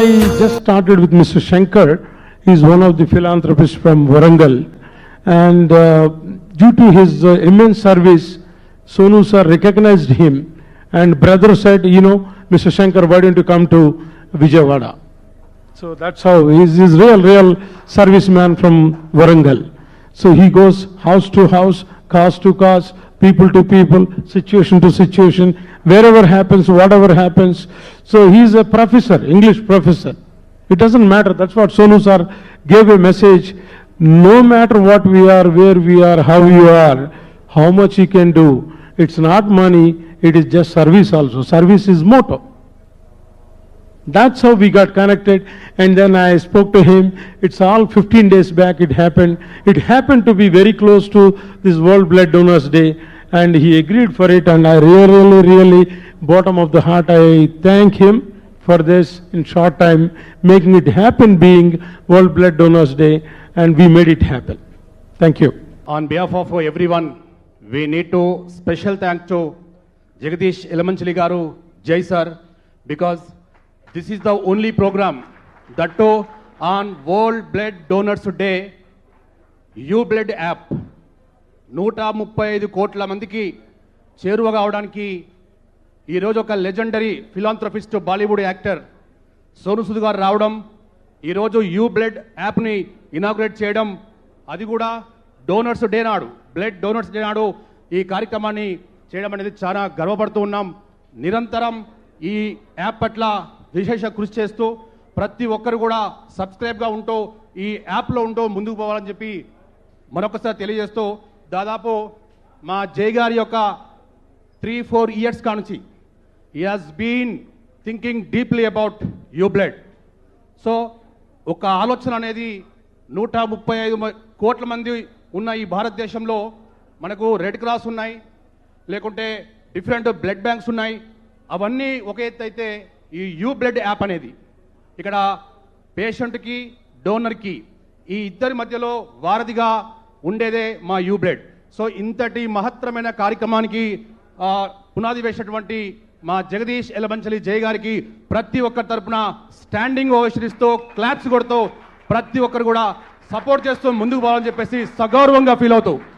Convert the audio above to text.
I just started with Mr. Shankar. He's one of the philanthropists from Warangal. And due to his immense service, Sonu sir recognized him. And brother said, Mr. Shankar, why don't you come to Vijayawada? So that's how he's real serviceman from Warangal. So he goes house to house, cause to cause, people to people, situation to situation, wherever happens, whatever happens. So he's a professor, English professor. It doesn't matter. That's what Sonu sir gave a message. No matter what we are, where we are, how you are, how much you can do, it's not money, it is just service also. Service is motto. That's how we got connected, and then I spoke to him. It's all 15 days back it happened. It happened to be very close to this World Blood Donors Day, and he agreed for it, and I really, bottom of the heart, I thank him for this in short time, making it happen being World Blood Donors Day, and we made it happen. Thank you. On behalf of everyone, we need to special thank to Jagadish Elamanchali Garu, Jai sir, because this is the only program that too on World Blood Donors Day, U-Blood app 135 కోట్ల మందికి చేరువ కావడానికి ఈరోజు ఒక legendary philanthropist Bollywood actor Sonu Sood గారు రావడం, ఈరోజు U-Blood యాప్ని ఇనాగ్రేట్ చేయడం, అది కూడా డోనర్స్ డే నాడు, బ్లడ్ డోనర్స్ డే నాడు ఈ కార్యక్రమాన్ని చేయడం అనేది చాలా గర్వపడుతూ ఉన్నాం. నిరంతరం ఈ యాప్ పట్ల విశేష కృషి చేస్తూ ప్రతి ఒక్కరు కూడా సబ్స్క్రైబ్గా ఉంటూ ఈ యాప్లో ఉంటూ ముందుకు పోవాలని చెప్పి మరొకసారి తెలియజేస్తూ, దాదాపు మా జై గారి యొక్క 3-4 ఇయర్స్ కానుంచి he has been thinking deeply about U-Blood. So ఒక ఆలోచన అనేది 135 కోట్ల మంది ఉన్న ఈ భారతదేశంలో మనకు రెడ్ క్రాస్ ఉన్నాయి, లేకుంటే డిఫరెంట్ బ్లడ్ బ్యాంక్స్ ఉన్నాయి. అవన్నీ ఒక ఎత్తు అయితే ఈ U-Blood యాప్ అనేది ఇక్కడ పేషెంట్కి డోనర్కి ఈ ఇద్దరి మధ్యలో వారధిగా ఉండేదే మా U-Blood. సో ఇంతటి మహత్తరమైన కార్యక్రమానికి పునాది వేసినటువంటి మా జగదీష్ ఎలమంచలి జై గారికి ప్రతి ఒక్కరి తరపున స్టాండింగ్ ఓవేషన్ ఇస్తూ క్లాప్స్ కొడుతూ ప్రతి ఒక్కరు కూడా సపోర్ట్ చేస్తూ ముందుకు పోవాలని చెప్పేసి సగౌరవంగా ఫీల్ అవుతూ